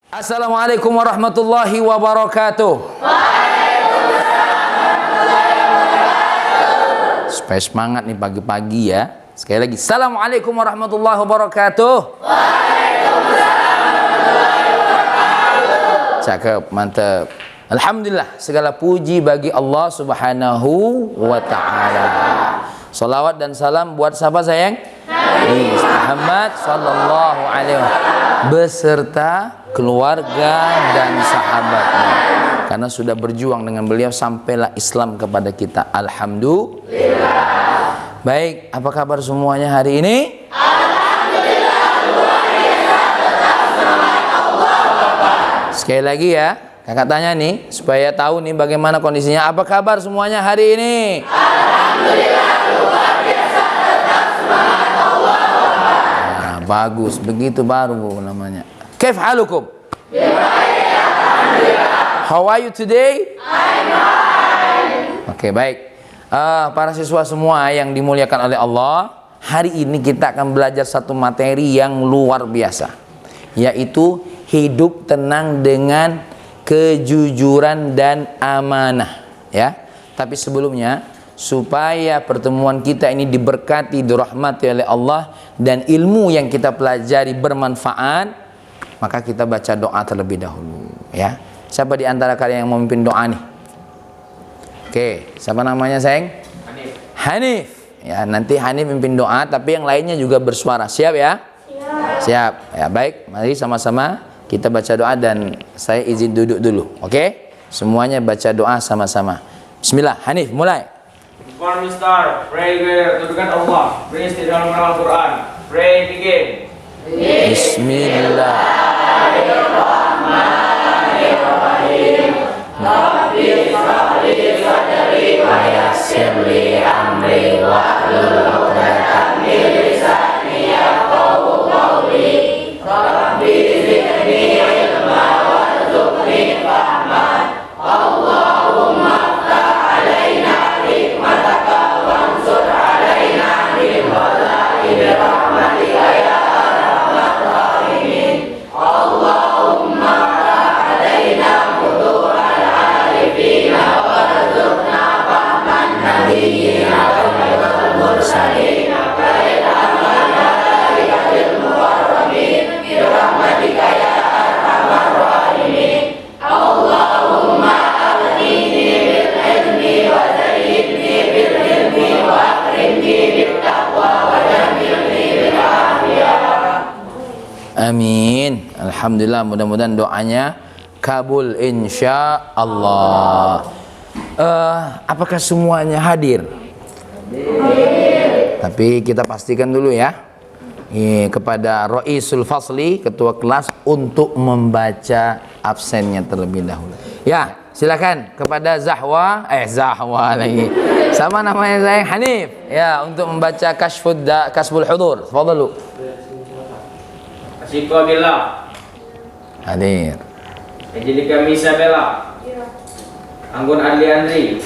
Assalamualaikum warahmatullahi wabarakatuh. Supaya semangat nih pagi-pagi ya. Sekali lagi, Assalamualaikum warahmatullahi wabarakatuh. Cakep, mantap. Alhamdulillah, segala puji bagi Allah Subhanahu wa ta'ala. Salawat dan salam buat siapa sayang? Nabi Muhammad sallallahu alaihi wasallam beserta keluarga dan sahabatnya. Karena sudah berjuang dengan beliau sampailah Islam kepada kita. Alhamdulillah. Baik, apa kabar semuanya hari ini? Alhamdulillah, luar biasa, tetap semangat Allah. Sekali lagi ya, kakak tanya nih supaya tahu nih bagaimana kondisinya. Apa kabar semuanya hari ini? Alhamdulillah, luar biasa, tetap semangat Allah. Nah, bagus, begitu baru namanya. Kaif halukum? How are you today? I'm fine. Oke, baik. Para siswa semua yang dimuliakan oleh Allah, hari ini kita akan belajar satu materi yang luar biasa, yaitu hidup tenang dengan kejujuran dan amanah. Ya, tapi sebelumnya supaya pertemuan kita ini diberkati, dirahmati oleh Allah dan ilmu yang kita pelajari bermanfaat, maka kita baca doa terlebih dahulu. Ya, siapa di antara kalian yang memimpin doa nih? Oke, siapa namanya sayang? Hanif. Hanif. Ya, nanti Hanif memimpin doa, tapi yang lainnya juga bersuara. Siap ya? Siap. Siap. Ya, baik. Mari sama-sama kita baca doa dan saya izin duduk dulu. Oke? Semuanya baca doa sama-sama. Bismillah. Hanif, mulai. Before we start, pray kedudukan Allah. Pray di dalam Al-Quran. Pray begin. Bismillahirrahmanirrahim. Rabbi sholli sadri wa yassir li amri wahlul 'uqdatam min lisani yafqahu qawli. Rabbi zidni ilma warzuqni fahman. Allahumma iftah 'alaina hikmataka wansur 'alaina min khaza'in rahmatika ya arhamar rahimin. Allahumma iftah 'alaina futuhal 'arifina warzuqna fahman nabiyyina wal mursalin kaidam malaikatil mukarramin bi rahmatika ya arhamar rahimin. Allahumma aghnini bil ilmi wa zayyidni bil ilmi wa akrimni bit taqwa wa jamilni bil afiyah. Amin. Alhamdulillah, mudah-mudahan doanya kabul insya Allah. Apakah semuanya hadir? Tapi kita pastikan dulu ya, kepada Roisul Fasli, ketua kelas, untuk membaca absennya terlebih dahulu. Ya, silakan kepada Zahwa lagi. Sama namanya saya Hanif. Ya, untuk membaca Kasbul Hudur. Tafadhalu. Asyikku billah. Hadir. Angelika Misabella. Anggun Adli Andri.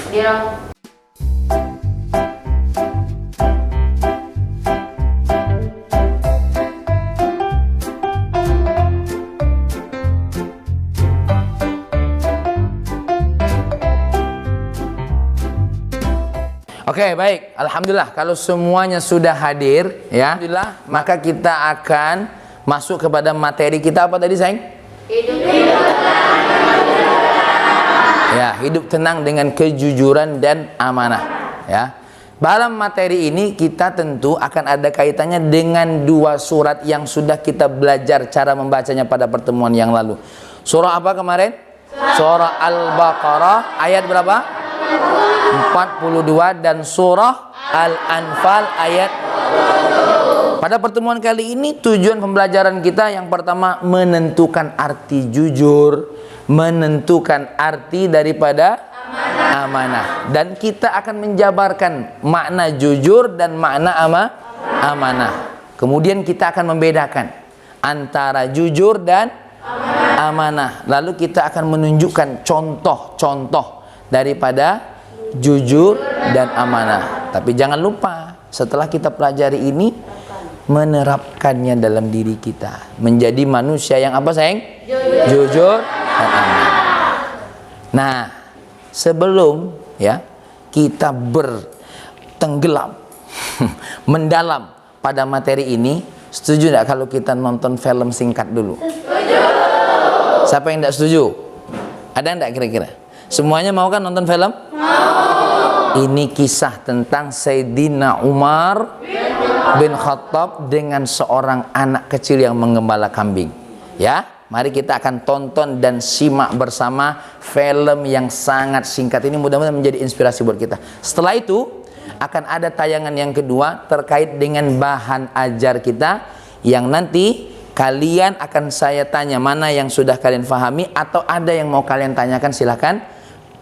Oke, baik. Alhamdulillah, kalau semuanya sudah hadir, ya, alhamdulillah, maka kita akan masuk kepada materi kita. Apa tadi, sayang? Hidup tenang dengan kejujuran dan amanah. Ya, dalam materi ini kita tentu akan ada kaitannya dengan dua surat yang sudah kita belajar cara membacanya pada pertemuan yang lalu. Surah apa kemarin? Surah Al-Baqarah ayat berapa? 42 dan surah Al-Anfal ayat. Pada pertemuan kali ini tujuan pembelajaran kita yang pertama menentukan arti jujur, menentukan arti daripada amanah. Dan kita akan menjabarkan makna jujur dan makna amanah. Kemudian kita akan membedakan antara jujur dan amanah. Lalu kita akan menunjukkan contoh-contoh daripada jujur dan amanah. Tapi jangan lupa, setelah kita pelajari ini, menerapkannya dalam diri kita, menjadi manusia yang apa sayang? Jujur. jujur dan amanah. Nah, sebelum ya kita bertenggelam mendalam pada materi ini, setuju tidak kalau kita nonton film singkat dulu? Setuju. Siapa yang tidak setuju? Ada enggak kira-kira? Semuanya mau kan nonton film? Mau. Ini kisah tentang Sayyidina Umar bin Khattab dengan seorang anak kecil yang menggembala kambing. Ya, mari kita akan tonton dan simak bersama film yang sangat singkat ini, mudah-mudahan menjadi inspirasi buat kita. Setelah itu akan ada tayangan yang kedua terkait dengan bahan ajar kita yang nanti kalian akan saya tanya mana yang sudah kalian pahami atau ada yang mau kalian tanyakan, silahkan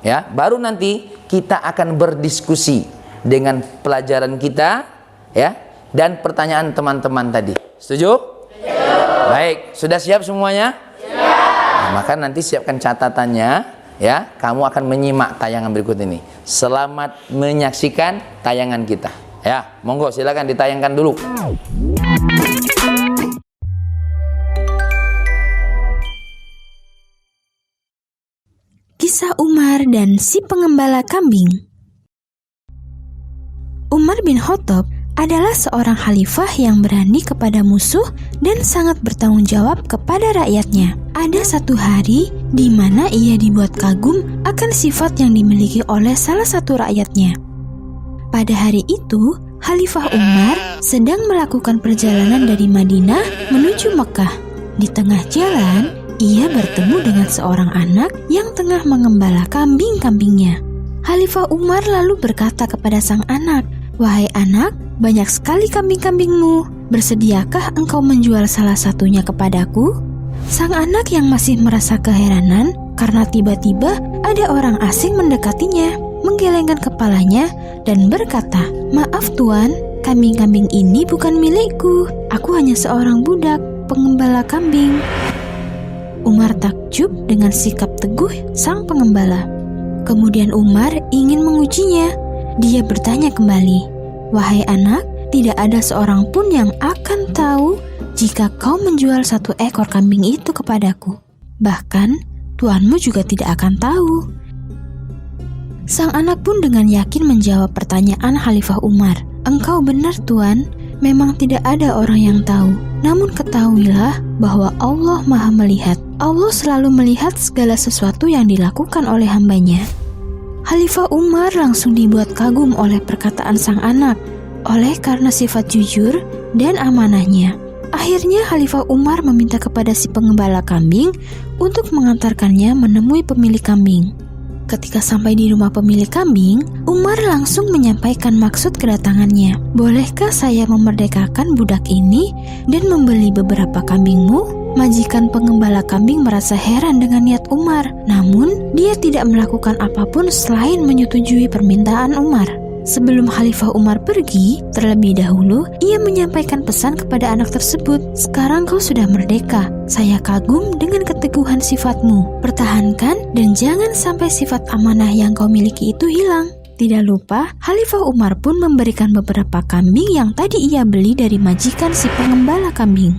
ya. Baru nanti kita akan berdiskusi dengan pelajaran kita ya dan pertanyaan teman-teman tadi. Setuju? Baik, sudah siap semuanya? Nah, maka nanti siapkan catatannya ya. Kamu akan menyimak tayangan berikut ini. Selamat menyaksikan tayangan kita. Ya, monggo silakan ditayangkan dulu. Kisah Umar dan si pengembala kambing. Umar bin Khattab adalah seorang khalifah yang berani kepada musuh dan sangat bertanggung jawab kepada rakyatnya. Ada satu hari di mana ia dibuat kagum akan sifat yang dimiliki oleh salah satu rakyatnya. Pada hari itu, Khalifah Umar sedang melakukan perjalanan dari Madinah menuju Mekah. Di tengah jalan, ia bertemu dengan seorang anak yang tengah mengembala kambing-kambingnya. Khalifah Umar lalu berkata kepada sang anak, "Wahai anak, banyak sekali kambing-kambingmu. Bersediakah engkau menjual salah satunya kepadaku?" Sang anak yang masih merasa keheranan karena tiba-tiba ada orang asing mendekatinya, menggelengkan kepalanya dan berkata, "Maaf tuan, kambing-kambing ini bukan milikku. Aku hanya seorang budak, pengembala kambing." Umar takjub dengan sikap teguh sang pengembala. Kemudian Umar ingin mengujinya. Dia bertanya kembali, "Wahai anak, tidak ada seorang pun yang akan tahu jika kau menjual satu ekor kambing itu kepadaku. Bahkan, tuanmu juga tidak akan tahu." Sang anak pun dengan yakin menjawab pertanyaan Khalifah Umar, "Engkau benar tuan, memang tidak ada orang yang tahu. Namun ketahuilah bahwa Allah Maha Melihat. Allah selalu melihat segala sesuatu yang dilakukan oleh hambanya." Khalifah Umar langsung dibuat kagum oleh perkataan sang anak, oleh karena sifat jujur dan amanahnya. Akhirnya Khalifah Umar meminta kepada si pengembala kambing untuk mengantarkannya menemui pemilik kambing. Ketika sampai di rumah pemilik kambing, Umar langsung menyampaikan maksud kedatangannya. "Bolehkah saya memerdekakan budak ini dan membeli beberapa kambingmu?" Majikan pengembala kambing merasa heran dengan niat Umar, namun dia tidak melakukan apapun selain menyetujui permintaan Umar. Sebelum Khalifah Umar pergi, terlebih dahulu ia menyampaikan pesan kepada anak tersebut, "Sekarang kau sudah merdeka. Saya kagum dengan keteguhan sifatmu. Pertahankan dan jangan sampai sifat amanah yang kau miliki itu hilang." Tidak lupa, Khalifah Umar pun memberikan beberapa kambing yang tadi ia beli dari majikan si pengembala kambing.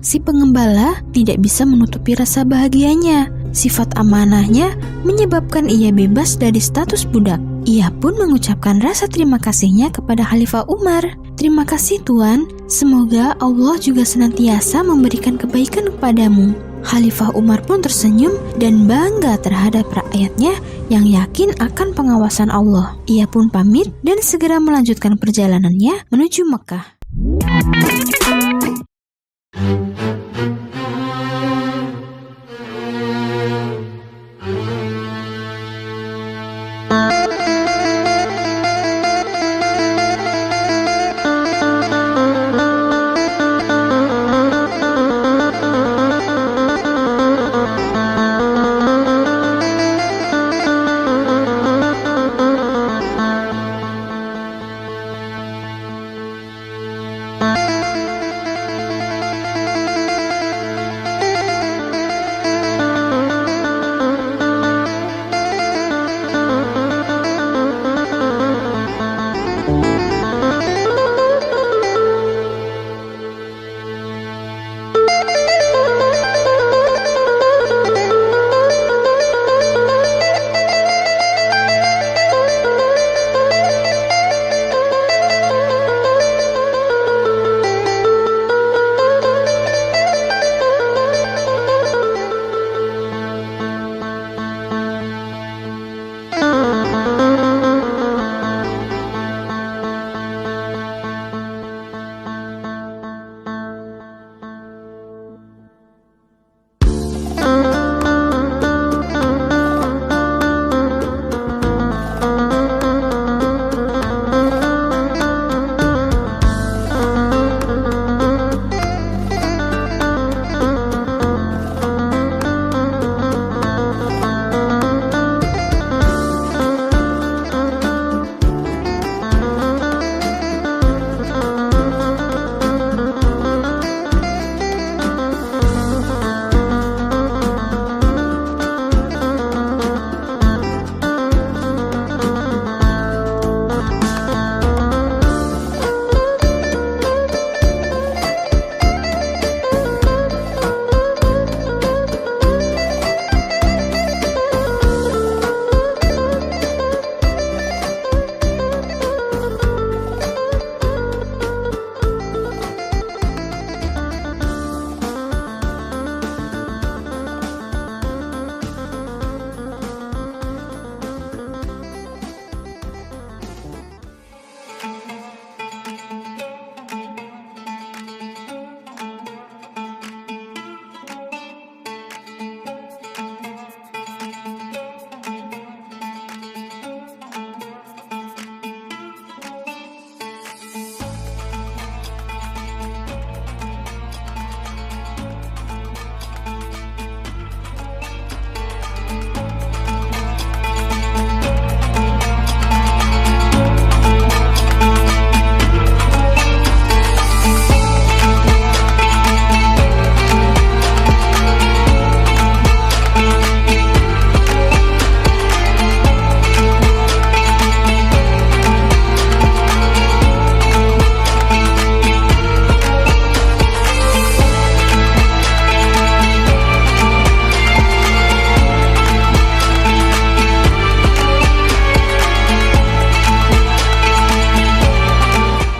Si pengembala tidak bisa menutupi rasa bahagianya. Sifat amanahnya menyebabkan ia bebas dari status budak. Ia pun mengucapkan rasa terima kasihnya kepada Khalifah Umar. "Terima kasih Tuan, semoga Allah juga senantiasa memberikan kebaikan kepadamu." Khalifah Umar pun tersenyum dan bangga terhadap rakyatnya yang yakin akan pengawasan Allah. Ia pun pamit dan segera melanjutkan perjalanannya menuju Mekah.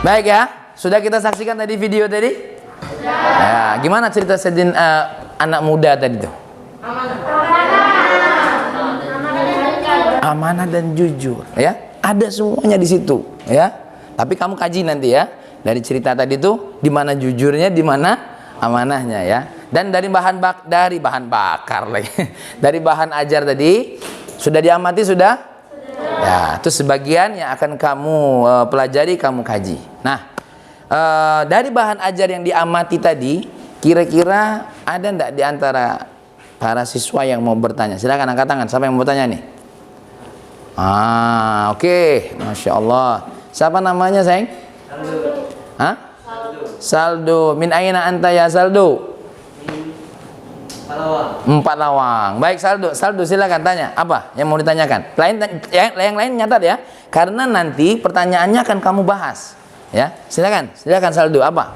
Baik ya, sudah kita saksikan tadi video tadi? Ya, gimana cerita anak muda tadi tuh? Amanah dan jujur, ya. Ada semuanya di situ, ya. Tapi kamu kaji nanti ya. Dari cerita tadi tuh di mana jujurnya, di mana amanahnya ya. Dan dari bahan bakar lagi. Dari bahan ajar tadi sudah diamati sudah? Ya, itu sebagian yang akan kamu pelajari, kamu kaji. Nah, dari bahan ajar yang diamati tadi, kira-kira ada enggak di antara para siswa yang mau bertanya? Silakan angkat tangan. Siapa yang mau bertanya nih? Oke. Masya Allah. Siapa namanya, sayang? Saldo. Hah? Saldo. Min aina anta ya Saldo? Empat Lawang. Baik Saldo. Saldo silakan tanya. Apa yang mau ditanyakan? Yang lain nyatat ya. Karena nanti pertanyaannya akan kamu bahas. Ya, silakan Saldo. Apa?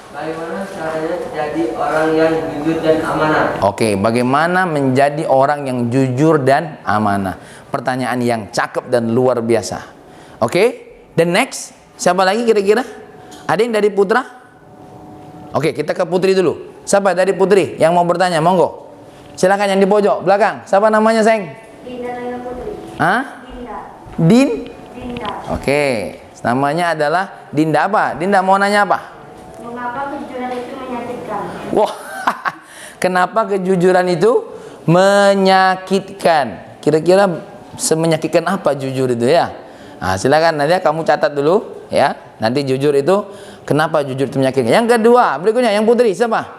Bagaimana caranya jadi orang yang jujur dan amanah? Oke, bagaimana menjadi orang yang jujur dan amanah? Pertanyaan yang cakep dan luar biasa. Oke, dan next, siapa lagi kira-kira? Ada yang dari Putra? Oke, kita ke Putri dulu. Siapa dari Putri yang mau bertanya? Monggo. Silakan yang di pojok belakang. Siapa namanya, sayang? Dinda Naya Putri. Hah? Dinda. Oke, namanya adalah Dinda apa? Dinda mau nanya apa? Mengapa kejujuran itu menyakitkan? Wah, kenapa kejujuran itu menyakitkan? Kira-kira semenyakitkan apa jujur itu ya? Nah, silakan nanti kamu catat dulu ya. Nanti jujur itu kenapa jujur itu menyakitkan? Yang kedua, berikutnya yang Putri siapa?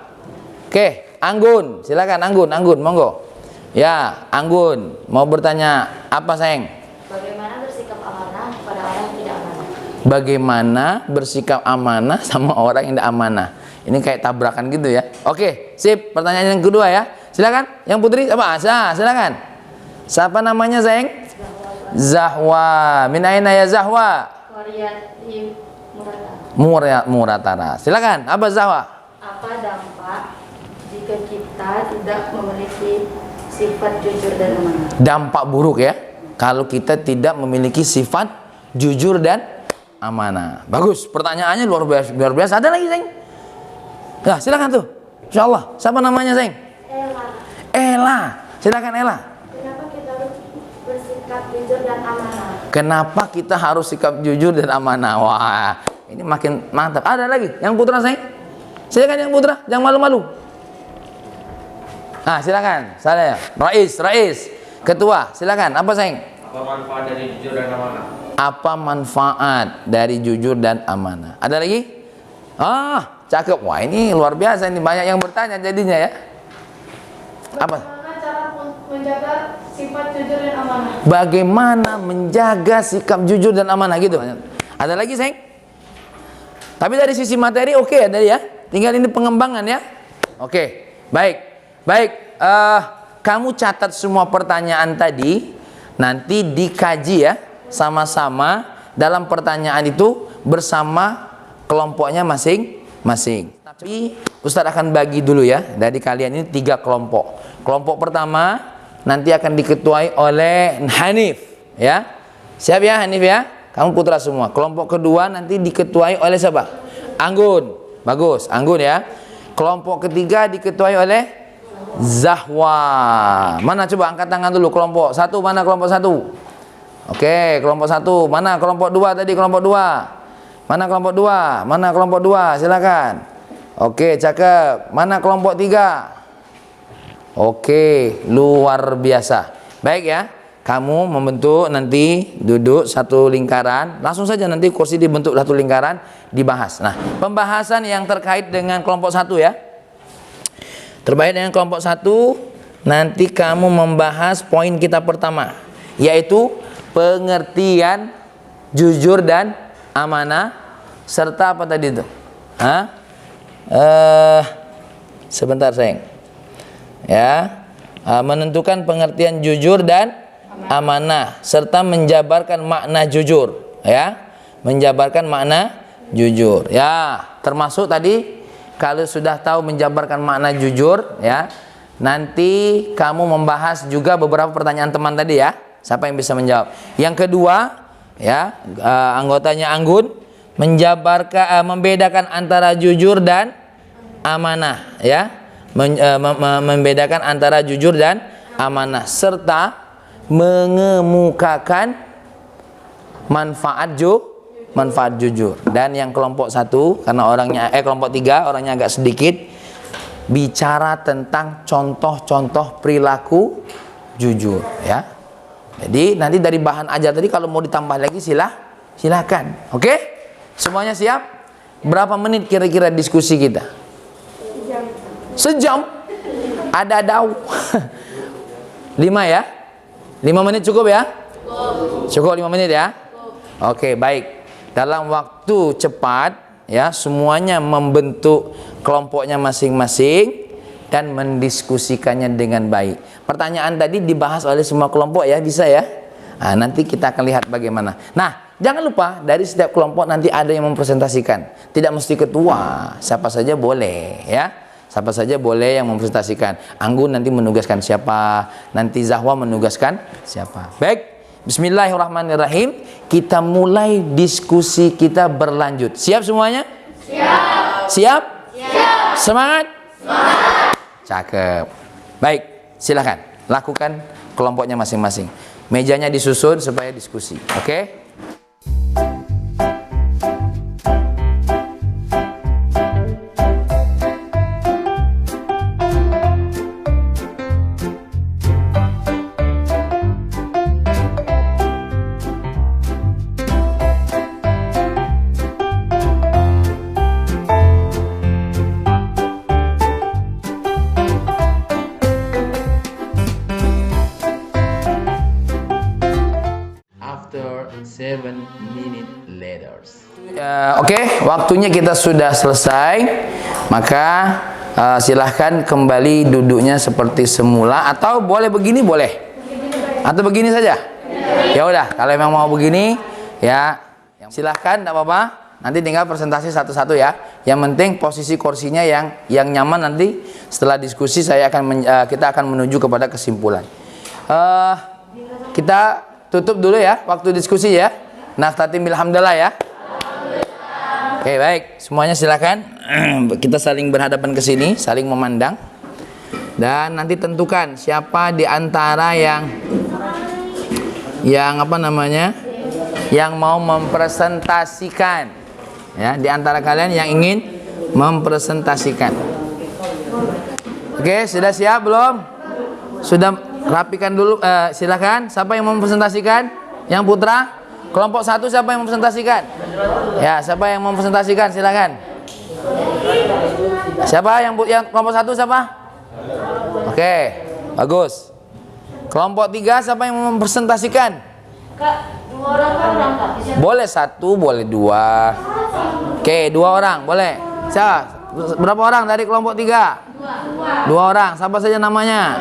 Oke, Anggun. Silakan Anggun, monggo. Ya, Anggun mau bertanya apa, sayang? Bagaimana bersikap amanah kepada orang yang tidak amanah? Bagaimana bersikap amanah sama orang yang tidak amanah? Ini kayak tabrakan gitu ya. Oke, sip. Pertanyaan yang kedua ya. Silakan. Yang Putri apa? Silakan. Siapa namanya, sayang? Zahwa. Min aina ya Zahwa? Koryati Murata. Muratara. Silakan. Apa Zahwa? Apa dampak jika kita tidak memiliki sifat jujur dan amanah? Dampak buruk ya. Kalau kita tidak memiliki sifat jujur dan amanah. Bagus. Pertanyaannya luar biasa. Ada lagi, sayang? Ya, silakan tuh. Insyaallah. Siapa namanya, sayang? Ella. Silakan Ella. Kenapa kita harus bersikap jujur dan amanah? Kenapa kita harus sikap jujur dan amanah? Wah, ini makin mantap. Ada lagi yang Putra, sayang? Silakan yang Putra, jangan malu-malu. Silakan. Saya Rais. Ketua, silakan. Apa, sayang? Apa manfaat dari jujur dan amanah? Apa manfaat dari jujur dan amanah? Ada lagi? Cakep. Wah, ini luar biasa. Ini banyak yang bertanya jadinya ya. Apa? Bagaimana cara menjaga sifat jujur dan amanah? Bagaimana menjaga sikap jujur dan amanah gitu. Ada lagi, sayang? Tapi dari sisi materi oke ada ya. Tinggal ini pengembangan ya. Oke. Baik. Kamu catat semua pertanyaan tadi. Nanti dikaji ya. Sama-sama dalam pertanyaan itu bersama kelompoknya masing-masing. Tapi Ustadz akan bagi dulu ya. Dari kalian ini 3 kelompok. Kelompok pertama nanti akan diketuai oleh Hanif ya. Siap ya Hanif ya? Kamu Putra semua. Kelompok kedua nanti diketuai oleh siapa? Anggun. Bagus, Anggun ya. Kelompok ketiga diketuai oleh Zahwa. Mana coba angkat tangan dulu kelompok 1, mana kelompok 1? Oke, kelompok 1. Mana kelompok 2 tadi? Kelompok 2. Mana kelompok 2? Mana kelompok 2? Silakan. Oke, cakep. Mana kelompok 3? Oke, luar biasa. Baik ya. Kamu membentuk nanti duduk satu lingkaran. Langsung saja nanti kursi dibentuk satu lingkaran, dibahas. Nah, pembahasan yang terkait dengan kelompok 1 ya. Terkait dengan kelompok 1, nanti kamu membahas poin kita pertama, yaitu pengertian jujur dan amanah serta apa tadi itu? Sebentar, sayang. Ya, menentukan pengertian jujur dan amanah serta menjabarkan makna jujur, ya. Menjabarkan makna jujur. Ya, termasuk tadi kalau sudah tahu menjabarkan makna jujur, ya. Nanti kamu membahas juga beberapa pertanyaan teman tadi ya. Siapa yang bisa menjawab? Yang kedua, ya, anggotanya Anggun membedakan antara jujur dan amanah, ya. Membedakan antara jujur dan amanah serta mengemukakan manfaat jujur. Dan yang kelompok 1 karena kelompok 3 orangnya agak sedikit, bicara tentang contoh-contoh perilaku jujur, ya. Jadi nanti dari bahan ajar tadi kalau mau ditambah lagi silakan. Oke? Semuanya siap? Berapa menit kira-kira diskusi kita? Sejam. Ada 5 ya? 5 menit cukup ya? Cukup 5 menit ya? Oke, baik. Dalam waktu cepat ya, semuanya membentuk kelompoknya masing-masing dan mendiskusikannya dengan baik. Pertanyaan tadi dibahas oleh semua kelompok ya, bisa ya? Nah, nanti kita akan lihat bagaimana. Nah, jangan lupa dari setiap kelompok nanti ada yang mempresentasikan. Tidak mesti ketua, siapa saja boleh ya. Siapa saja boleh yang mempresentasikan. Anggun nanti menugaskan siapa, nanti Zahwa menugaskan siapa. Baik, bismillahirrahmanirrahim. Kita mulai diskusi kita berlanjut. Siap semuanya? Siap. Siap? Siap. Semangat? Semangat. Cakep. Baik, silakan lakukan kelompoknya masing-masing. Mejanya disusun supaya diskusi. Oke? After 7 minutes later. Oke, waktunya kita sudah selesai. Maka silahkan kembali duduknya seperti semula, atau boleh begini boleh, atau begini saja. Ya udah, kalau memang mau begini ya silahkan, tidak apa-apa. Nanti tinggal presentasi satu-satu ya. Yang penting posisi kursinya yang nyaman. Nanti setelah diskusi kita akan menuju kepada kesimpulan. Kita tutup dulu ya waktu diskusi ya. Naftatim bilhamdalillah ya. Oke, baik, semuanya silakan. Kita saling berhadapan ke sini, saling memandang. Dan nanti tentukan siapa di antara yang yang mau mempresentasikan. Ya, di antara kalian yang ingin mempresentasikan. Oke, sudah siap belum? Sudah rapikan dulu, silakan. Siapa yang mau mempresentasikan? Yang putra? Kelompok 1 siapa yang mempresentasikan? Ya, siapa yang mau mempresentasikan? Silakan. Siapa yang kelompok 1 siapa? Oke, bagus. Kelompok 3 siapa yang mau mempresentasikan? Kak, 2 orang kan berangkat. Boleh 1, boleh 2. Oke, 2 orang, boleh. Siapa? Berapa orang dari kelompok 3? 2 orang. Siapa saja namanya?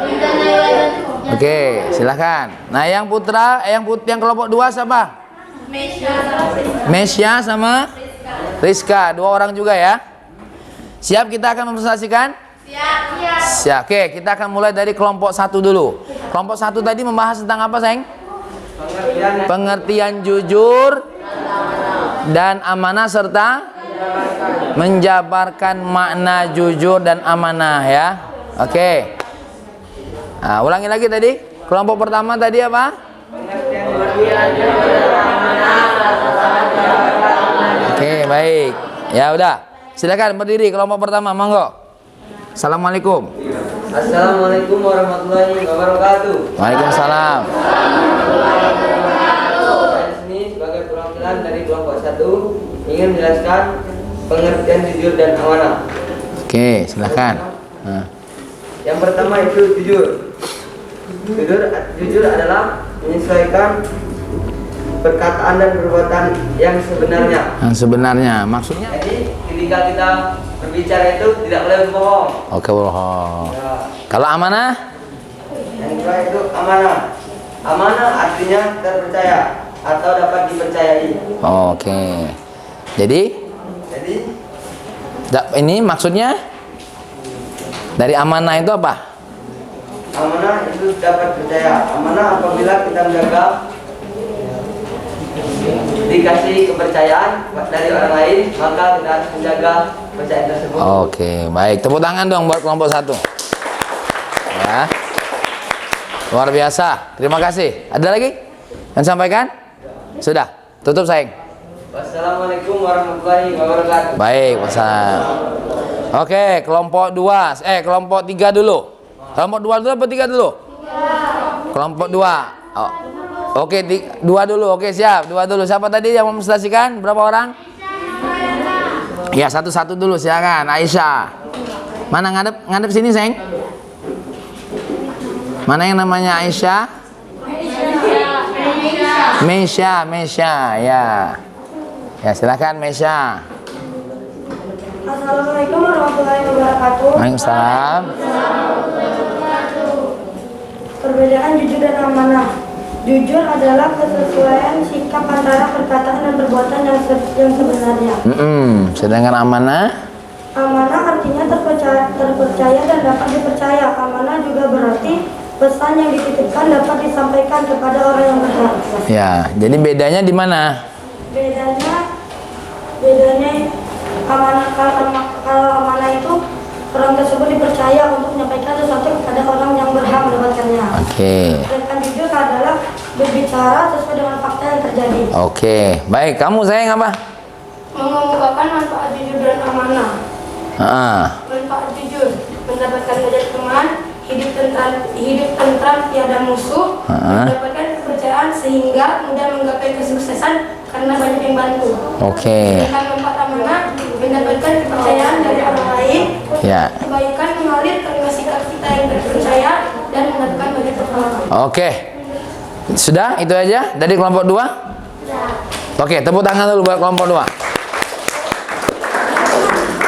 Oke, silakan. Nah, yang putra, yang kelompok 2 siapa? Mesya sama Rizka. 2 orang juga ya. Siap kita akan mempresentasikan? Siap. Oke, kita akan mulai dari kelompok 1 dulu. Kelompok 1 tadi membahas tentang apa, sayang? Pengertian jujur dan amanah serta menjabarkan makna jujur dan amanah ya. Oke. Nah, ulangi lagi tadi. Kelompok pertama tadi apa? Oke, baik. Ya udah. Silakan berdiri kelompok pertama, monggo. Assalamualaikum. Assalamualaikum warahmatullahi wabarakatuh. Waalaikumsalam. Saya di sini sebagai perwakilan dari kelompok 1 ingin menjelaskan pengertian jujur dan amanah. Oke, silakan. Nah. Yang pertama itu jujur. Jujur adalah menyesuaikan perkataan dan perbuatan yang sebenarnya. Yang sebenarnya maksudnya? Jadi ketika kita berbicara itu tidak boleh berbohong. Oke, bohong. Ya. Kalau amanah? Yang kedua itu amanah. Amanah artinya terpercaya atau dapat dipercayai. Oke. Jadi ini maksudnya dari amanah itu apa? Amanah itu dapat percaya. Amanah apabila kita menjaga dikasih kepercayaan dari orang lain, maka kita harus menjaga kepercayaan tersebut. Oke, baik. Tepuk tangan dong buat kelompok 1. Ya. Luar biasa. Terima kasih. Ada lagi yang sampaikan? Sudah. Tutup sayang. Wassalamualaikum warahmatullahi wabarakatuh. Baik, wassalam. Oke, kelompok 2. Kelompok 3 dulu. Kelompok 2 dulu apa 3 dulu? Kelompok 2. Oh. Oke, 2 dulu. Oke, siap. 2 dulu. Siapa tadi yang memotivasikan? Berapa orang? Ya, satu-satu dulu silakan. Aisyah. Mana ngadep sini, sayang? Mana yang namanya Aisyah? Mesya, ya. Ya, silakan Mesya. Assalamualaikum warahmatullahi wabarakatuh. Waalaikumsalam. Perbedaan jujur dan amanah. Jujur adalah kesesuaian sikap antara perkataan dan perbuatan yang sebenarnya. Sedangkan amanah? Amanah artinya terpercaya dan dapat dipercaya. Amanah juga berarti pesan yang dititipkan dapat disampaikan kepada orang yang berhak. Ya, jadi bedanya di mana? Bedanya kalau amanah itu orang tersebut dipercaya untuk menyampaikan sesuatu kepada orang yang berhak mendapatkannya. Oke. Sedangkan jujur adalah berbicara sesuai dengan fakta yang terjadi. Oke, baik. Kamu sayang apa? Mengungkapkan manfaat jujur dan amanah. Manfaat jujur, mendapatkan banyak teman, hidup tentram tiada musuh, mendapatkan kepercayaan sehingga mudah menggapai kesuksesan karena banyak yang bantu. Oke. Sedangkan manfaat amanah, mendapatkan kepercayaan dari orang lain, Ya. kebaikan mengalir karena sikap kita yang terpercaya dan mendapatkan banyak pertolongan. Oke. Sudah? Itu aja dari kelompok 2? Oke, tepuk tangan dulu buat kelompok 2.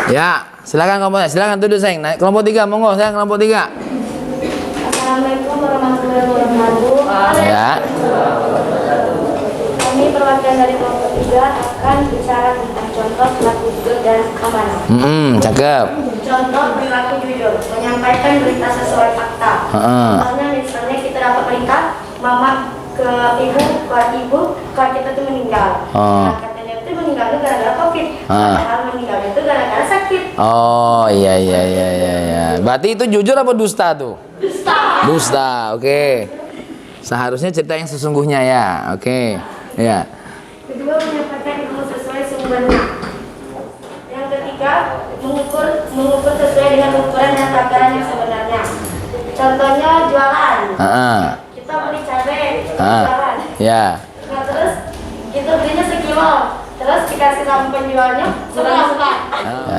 Ya, silakan kelompoknya. Silakan duduk, sayang. Naik kelompok 3, monggo sayang, kelompok 3. Assalamualaikum warahmatullahi wabarakatuh. Ya. Kami perwakilan dari kelompok 3 akan bicara tentang contoh perilaku jujur dan amanah. Cakep. Contoh perilaku jujur, menyampaikan berita sesuai fakta. Misalnya kita dapat berita, mama ke ibu, kalau kita tuh meninggal. Nah, katanya itu meninggal itu gara-gara COVID. Padahal meninggal itu gara-gara sakit. Oh, iya. Berarti itu jujur apa dusta tuh? Dusta, oke. Seharusnya cerita yang sesungguhnya ya, oke. Ya. Kedua, menyampaikan ilmu sesuai sumbernya. Yang ketiga, mengukur sesuai dengan ukuran dan takaran yang sebenarnya. Contohnya jualan. Kita beli cabai, jualan. Ya. Nah, terus kita belinya sekilo. Terus dikasih sama penjualnya seberapa?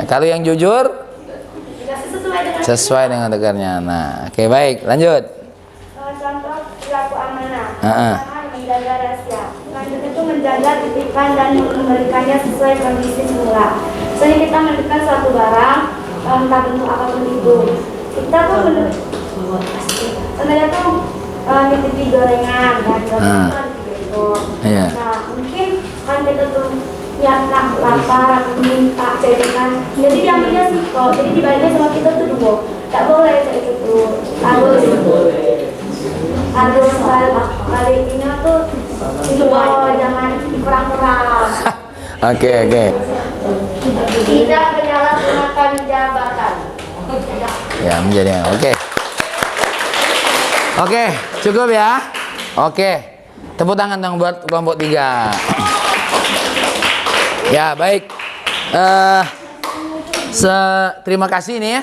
Kalau yang jujur Dikasih sesuai dengan tegarnya. Nah, oke, baik, lanjut. Contoh perilaku amanah. Pertama, menjaga rahasia. Lanjut itu menjaga titipan dan memberikannya sesuai kondisi semula. Misalnya kita memberikan suatu barang, entah bentuk apapun itu. Kita tuh sebenarnya tuh nitip gorengan dan gorengan gitu. Nah, mungkin kan kita tuh lapar, minta celengan, jadi diambilnya sih kok, jadi dibaliknya sama kita tuh dua, tak boleh kayak gitu. Harus baliknya tuh jangan dikurang-kurang. Oke. Tidak menyalahgunakan jabatan. Ya, menjadi Oke, cukup ya. Oke. Tepuk tangan dong buat kelompok 3. Ya, baik. Terima kasih nih ya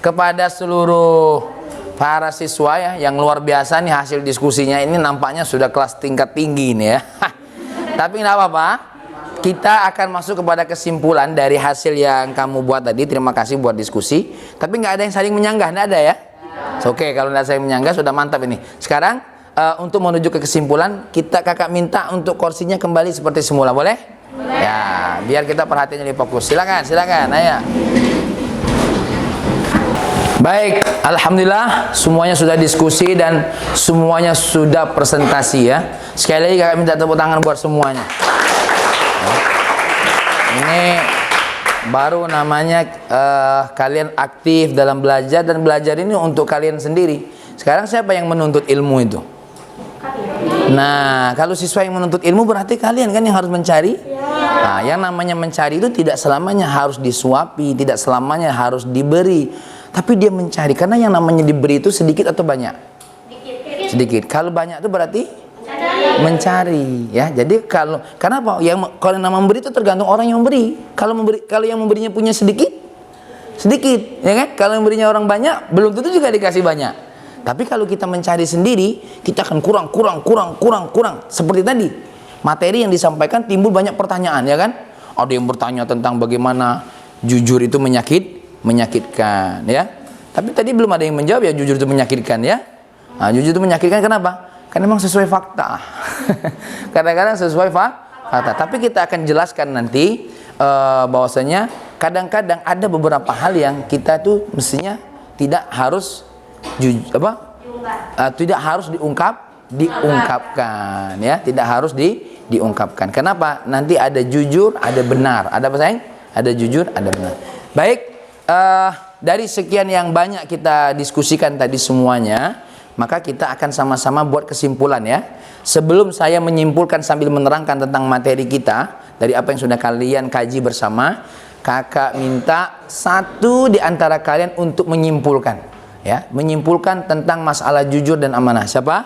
kepada seluruh para siswa ya yang luar biasa nih, hasil diskusinya ini nampaknya sudah kelas tingkat tinggi nih ya. Tapi nggak apa-apa. Kita akan masuk kepada kesimpulan dari hasil yang kamu buat tadi. Terima kasih buat diskusi. Tapi nggak ada yang saling menyanggah, nggak ada ya? Oke, kalau nggak saling menyanggah sudah mantap ini. Sekarang untuk menuju ke kesimpulan, kakak minta untuk kursinya kembali seperti semula, boleh? Ya, biar kita perhatian lebih fokus. Silakan, ayo. Baik, alhamdulillah semuanya sudah diskusi dan semuanya sudah presentasi ya. Sekali lagi kakak minta tepuk tangan buat semuanya. Ini baru namanya kalian aktif dalam belajar, dan belajar ini untuk kalian sendiri. Sekarang siapa yang menuntut ilmu itu? Nah, kalau siswa yang menuntut ilmu berarti kalian kan yang harus mencari. Nah, yang namanya mencari itu tidak selamanya harus disuapi, tidak selamanya harus diberi, tapi dia mencari. Karena yang namanya diberi itu sedikit atau banyak? Sedikit. Kalau banyak itu berarti mencari, ya. Jadi kenapa? Kalau nama memberi itu tergantung orang yang memberi. Kalau yang memberinya punya sedikit, ya kan? Kalau yang memberinya orang banyak, belum tentu juga dikasih banyak. Tapi kalau kita mencari sendiri, kita akan kurang. Seperti tadi, materi yang disampaikan timbul banyak pertanyaan, ya kan? Ada yang bertanya tentang bagaimana jujur itu menyakitkan, ya. Tapi tadi belum ada yang menjawab ya jujur itu menyakitkan, ya. Nah, jujur itu menyakitkan kenapa? Karena memang sesuai fakta. Kadang-kadang sesuai fakta. Tapi kita akan jelaskan nanti bahwasanya kadang-kadang ada beberapa hal yang kita tuh mestinya tidak harus tidak harus diungkapkan, ya. Tidak harus diungkapkan. Kenapa? Nanti ada jujur, ada benar. Ada apa sayang? Ada jujur, ada benar. Baik, dari sekian yang banyak kita diskusikan tadi semuanya, maka kita akan sama-sama buat kesimpulan, ya. Sebelum saya menyimpulkan sambil menerangkan tentang materi kita dari apa yang sudah kalian kaji bersama, kakak minta satu di antara kalian untuk menyimpulkan, ya, menyimpulkan tentang masalah jujur dan amanah. Siapa?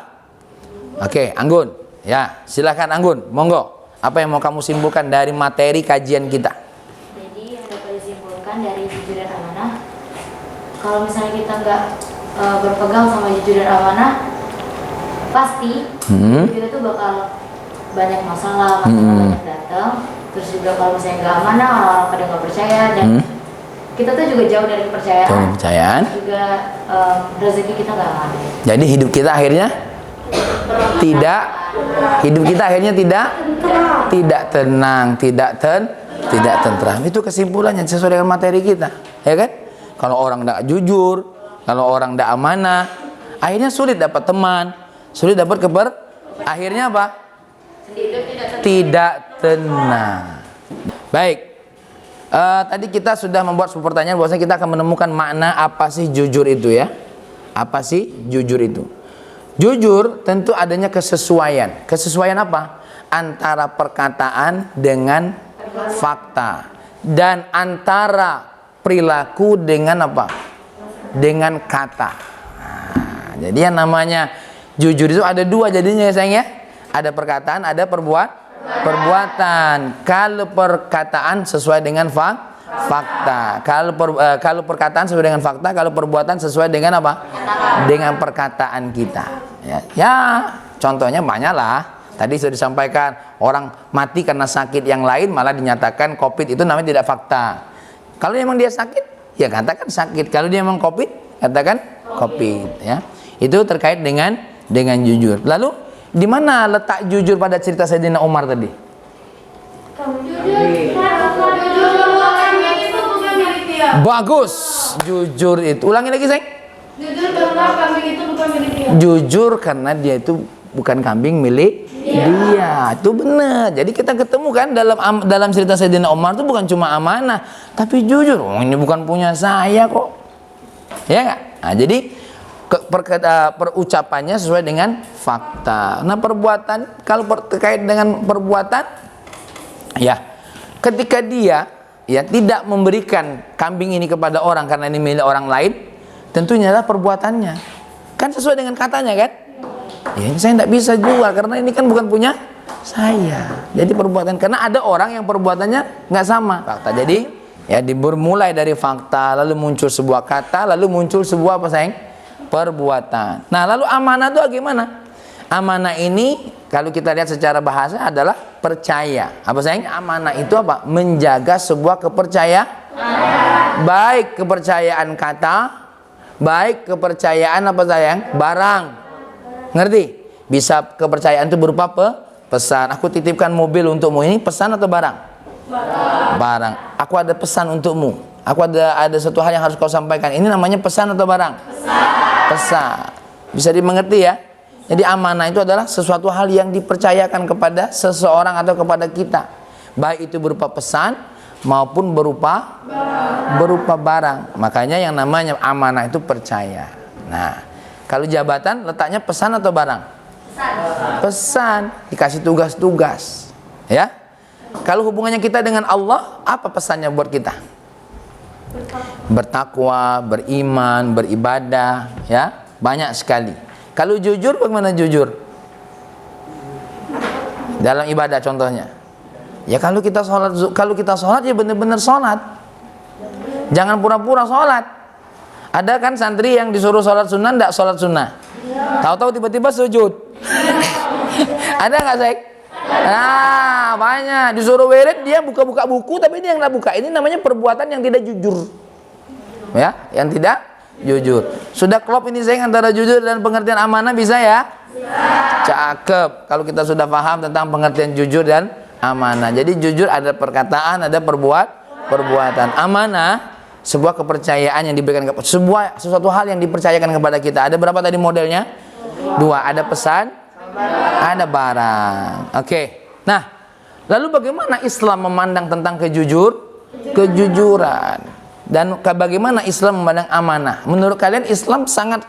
Oke, Anggun. Ya, silakan Anggun, monggo. Apa yang mau kamu simpulkan dari materi kajian kita? Jadi yang dapat disimpulkan dari jujur dan amanah, kalau misalnya kita nggak berpegang sama jujur dan amanah, pasti kita tuh bakal banyak masalah banyak datang. Terus juga kalau misalnya nggak amanah, orang-orang pada nggak percaya, dan kita tuh juga jauh dari kepercayaan. Juga rezeki kita nggak ngalir. Jadi hidup kita akhirnya tidak tenang, tidak tentram. Itu kesimpulannya sesuai dengan materi kita, ya kan? Kalau orang tidak jujur, kalau orang tidak amanah, akhirnya sulit dapat teman, sulit dapat akhirnya apa? Tidak tenang. Baik. Tadi kita sudah membuat sebuah pertanyaan bahwasanya kita akan menemukan makna apa sih jujur itu, ya? Apa sih jujur itu? Jujur tentu adanya kesesuaian. Kesesuaian apa? Antara perkataan dengan fakta, dan antara perilaku dengan apa? Dengan kata. Nah, jadi yang namanya jujur itu ada dua jadinya, ya sayang, ya. Ada perkataan, ada perbuatan. Kalau perkataan sesuai dengan fakta. Kalau perkataan sesuai dengan fakta, kalau perbuatan sesuai dengan apa? Dengan perkataan kita. Ya, contohnya banyak lah. Tadi sudah disampaikan, orang mati karena sakit yang lain malah dinyatakan COVID, itu namanya tidak fakta. Kalau memang dia sakit, ya katakan sakit. Kalau dia memang COVID, katakan COVID, ya. Itu terkait dengan jujur. Lalu di mana letak jujur pada cerita Sayyidina Umar tadi? Bagus, jujur itu. Ulangi lagi, sayang. Jujur karena kambing itu bukan milik dia. Jujur karena dia itu bukan kambing milik dia. Itu benar. Jadi kita ketemu kan dalam cerita Sayyidina Umar itu bukan cuma amanah, tapi jujur. Oh, ini bukan punya saya kok. Ya nggak? Nah, jadi perucapannya sesuai dengan fakta. Nah, perbuatan, kalau terkait dengan perbuatan, ya, ketika dia ya tidak memberikan kambing ini kepada orang karena ini milik orang lain, tentunya adalah perbuatannya kan sesuai dengan katanya, kan? Ya, ini saya tidak bisa jual karena ini kan bukan punya saya. Jadi perbuatan, karena ada orang yang perbuatannya nggak sama fakta. Jadi ya dimulai dari fakta, lalu muncul sebuah kata, lalu muncul sebuah apa, sayang? Perbuatan. Nah, lalu amanah itu bagaimana? Amanah ini kalau kita lihat secara bahasa adalah percaya. Apa, sayang? Amanah itu apa? Menjaga sebuah kepercayaan. Baik kepercayaan kata, baik kepercayaan apa, sayang? Barang. Ngerti? Bisa kepercayaan itu berupa pesan. Aku titipkan mobil untukmu, ini pesan atau barang? Barang. Aku ada pesan untukmu. Aku ada satu hal yang harus kau sampaikan. Ini namanya pesan atau barang? Pesan. Bisa dimengerti, ya? Jadi amanah itu adalah sesuatu hal yang dipercayakan kepada seseorang atau kepada kita. Baik itu berupa pesan maupun berupa barang. Makanya yang namanya amanah itu percaya. Nah, kalau jabatan letaknya pesan atau barang? Pesan, dikasih tugas-tugas. Ya. Kalau hubungannya kita dengan Allah, apa pesannya buat kita? Bertakwa, beriman, beribadah, ya. Banyak sekali. Kalau jujur, bagaimana jujur? Dalam ibadah contohnya. Ya kalau kita sholat ya benar-benar sholat. Jangan pura-pura sholat. Ada kan santri yang disuruh sholat sunnah, tidak sholat sunnah. Tahu-tahu tiba-tiba sujud. Ada nggak, Syekh? Nah, banyak. Disuruh wirid, dia buka-buka buku, tapi dia yang nggak buka. Ini namanya perbuatan yang tidak jujur. Ya, yang tidak jujur. Sudah klop ini, Syekh, antara jujur dan pengertian amanah, bisa ya? Cakep. Kalau kita sudah paham tentang pengertian jujur dan amanah. Jadi jujur ada perkataan, ada perbuatan. Amanah sebuah kepercayaan yang diberikan kepada sesuatu hal yang dipercayakan kepada kita. Ada berapa tadi modelnya? 2. Ada pesan, ada barang. Oke. Nah, lalu bagaimana Islam memandang tentang kejujuran? Dan bagaimana Islam memandang amanah? Menurut kalian Islam sangat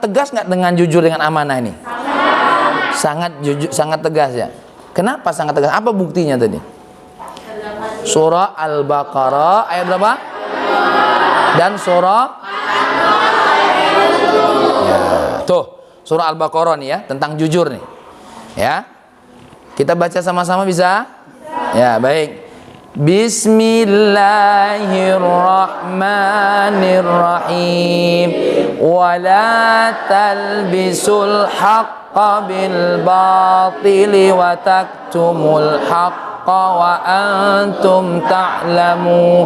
tegas nggak dengan jujur dengan amanah ini? Sangat tegas ya. Kenapa sangat tegas? Apa buktinya tadi? Surah Al-Baqarah ayat berapa? Dan surah ya, tuh surah Al-Baqarah nih ya, tentang jujur nih. Ya. Kita baca sama-sama bisa? Ya, baik. Bismillahirrahmanirrahim. Wala talbisul haqqa bil batili wa taktumul haqqa wa antum ta'lamun.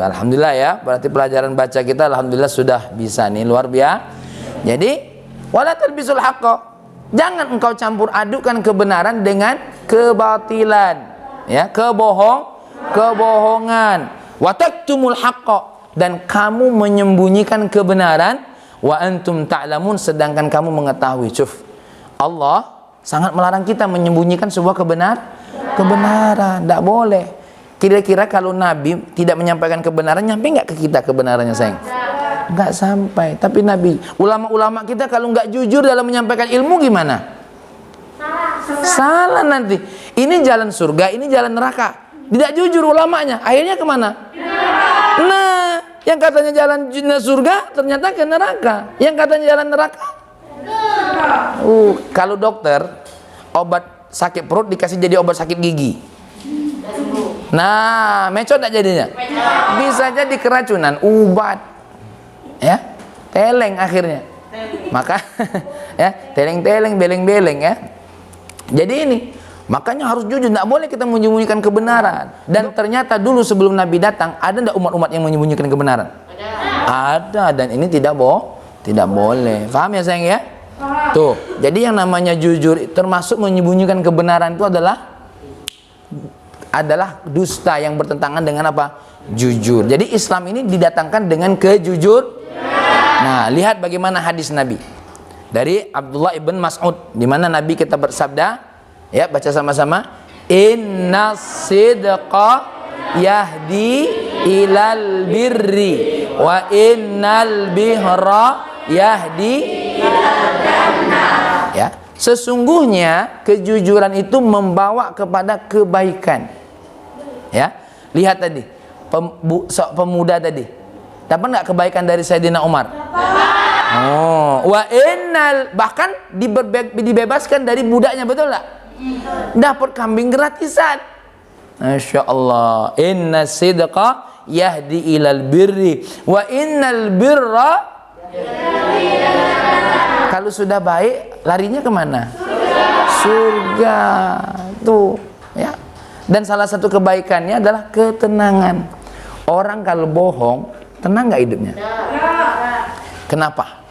Alhamdulillah ya, berarti pelajaran baca kita alhamdulillah sudah bisa nih, luar biasa. Jadi wala talbisul haqqa, jangan engkau campur adukan kebenaran dengan kebatilan, ya, kebohongan. Wa taktumul haqqa, dan kamu menyembunyikan kebenaran, wa antum ta'lamun, sedangkan kamu mengetahui. Cuf, Allah sangat melarang kita menyembunyikan sebuah kebenaran. Tidak boleh. Kira-kira kalau Nabi tidak menyampaikan kebenaran, nyampe nggak ke kita kebenarannya, sayang? Nggak sampai. Tapi Nabi, ulama-ulama kita kalau nggak jujur dalam menyampaikan ilmu gimana? Salah nanti. Ini jalan surga, ini jalan neraka. Tidak jujur ulamanya, akhirnya kemana? Nah, yang katanya jalan surga ternyata ke neraka. Yang katanya jalan neraka. Kalau dokter obat sakit perut dikasih jadi obat sakit gigi. Nah, mecot tak jadinya? Bisa jadi keracunan, obat. Ya, teleng akhirnya. Maka ya, teleng-teleng, beleng-beleng ya. Jadi ini, makanya harus jujur, tidak boleh kita menyembunyikan kebenaran. Dan ternyata dulu sebelum Nabi datang, ada tidak umat-umat yang menyembunyikan kebenaran? Ada, dan ini tidak boleh. Paham ya, sayang ya? Tuh, jadi yang namanya jujur termasuk menyembunyikan kebenaran itu adalah dusta yang bertentangan dengan apa? Jujur. Jadi Islam ini didatangkan dengan kejujur. Nah, lihat bagaimana hadis Nabi dari Abdullah ibn Mas'ud, di mana Nabi kita bersabda, ya, baca sama-sama, innas sidqa yahdi ilal birri wa innal bihra yahdi. Ya, sesungguhnya kejujuran itu membawa kepada kebaikan. Ya, lihat tadi pemuda tadi, dapat nggak kebaikan dari Sayyidina Umar? Wa innal, bahkan dibebaskan dari budaknya, betul nggak? Dapat kambing gratisan. Masya Allah. Inna sidqa yahdi ilal birri wa innal birra. Kalau sudah baik, larinya kemana? Surga. Tuh, ya. Dan salah satu kebaikannya adalah ketenangan. Orang kalau bohong, tenang nggak hidupnya? Kenapa?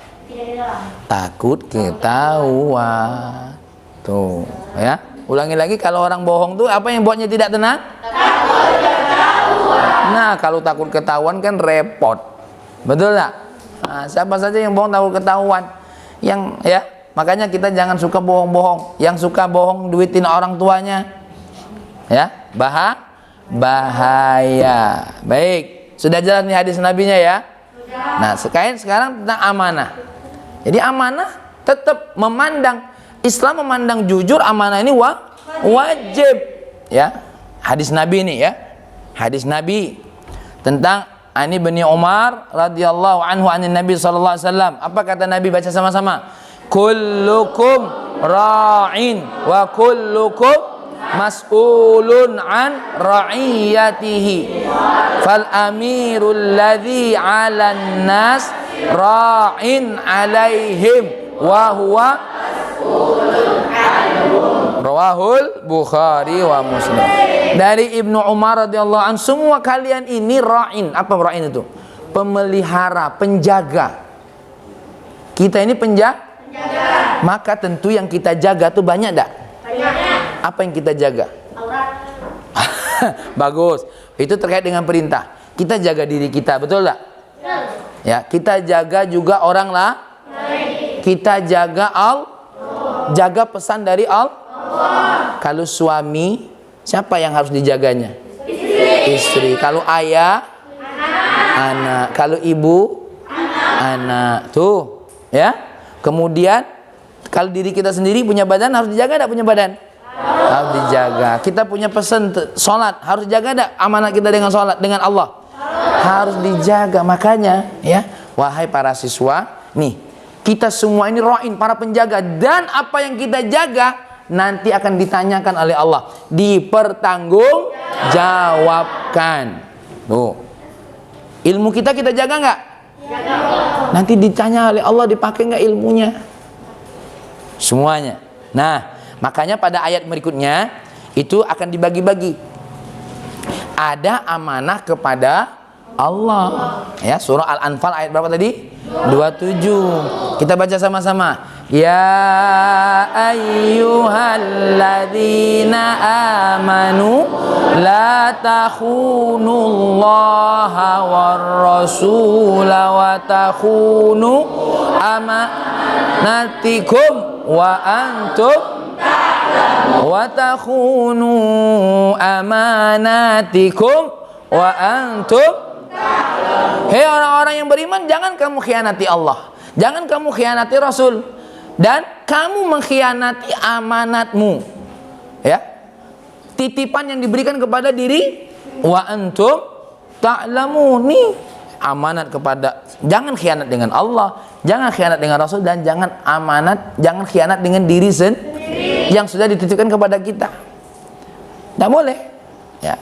Takut ketahuan. Tuh, ya. Ulangi lagi, kalau orang bohong tuh apa yang buatnya tidak tenang? Takut ketahuan. Nah, kalau takut ketahuan kan repot. Betul nggak? Nah, siapa saja yang bohong takut ketahuan. Yang ya, makanya kita jangan suka bohong-bohong. Yang suka bohong duitin orang tuanya, ya, bahaya. Baik, sudah jelas nih hadis nabinya ya. Nah, sekarang tentang amanah. Jadi amanah tetap memandang Islam memandang jujur amanah ini wajib, ya. Hadis Nabi ini, ya. Hadis Nabi tentang Ani bin Umar radhiyallahu anhu anin Nabi sallallahu alaihi wasallam. Apa kata Nabi? Baca sama-sama. Kullukum ra'in wa kullukum mas'ulun an ra'iyatihi. Fal amirul ladzi 'alan nas ra'in 'alaihim wa huwa Rawahul Bukhari wa Muslim. Dari Ibnu Umar radhiyallahu anhu, semua kalian ini ra'in. Apa ra'in itu? Pemelihara, penjaga. Kita ini penjaga. Maka tentu yang kita jaga tuh banyak enggak? Banyak. Apa yang kita jaga? Aurat. Bagus. Itu terkait dengan perintah. Kita jaga diri kita, betul enggak? Betul. Ya, kita jaga juga orang lah. Kita jaga jaga pesan dari Allah. Kalau suami, siapa yang harus dijaganya? Istri. Kalau ayah, anak. Kalau ibu, anak. Tuh, ya. Kemudian kalau diri kita sendiri punya badan harus dijaga, enggak punya badan? Harus dijaga. Kita punya pesan salat, harus jaga enggak amanat kita dengan salat dengan Allah? Harus dijaga. Makanya, ya, wahai para siswa, nih, kita semua ini ra'in, para penjaga, dan apa yang kita jaga nanti akan ditanyakan oleh Allah, dipertanggungjawabkan. Tuh. Ilmu kita jaga nggak? Nanti ditanya oleh Allah, dipakai nggak ilmunya? Semuanya. Nah, makanya pada ayat berikutnya itu akan dibagi-bagi. Ada amanah kepada Allah. Ya, surah Al-Anfal ayat berapa tadi? 27. Kita baca sama-sama. Ya ayyuhalladzina amanu la takhunullaha warrasula wa takhunu amanatikum wa antum wa takhunu amanatikum wa antum. Hei orang-orang yang beriman, jangan kamu khianati Allah, jangan kamu khianati Rasul, dan kamu mengkhianati amanatmu, ya, titipan yang diberikan kepada diri wa antum ta'lamun. Nih amanat kepada, jangan khianat dengan Allah, jangan khianat dengan Rasul, dan jangan jangan khianat dengan diri sendiri yang sudah dititipkan kepada kita. Tidak boleh, ya.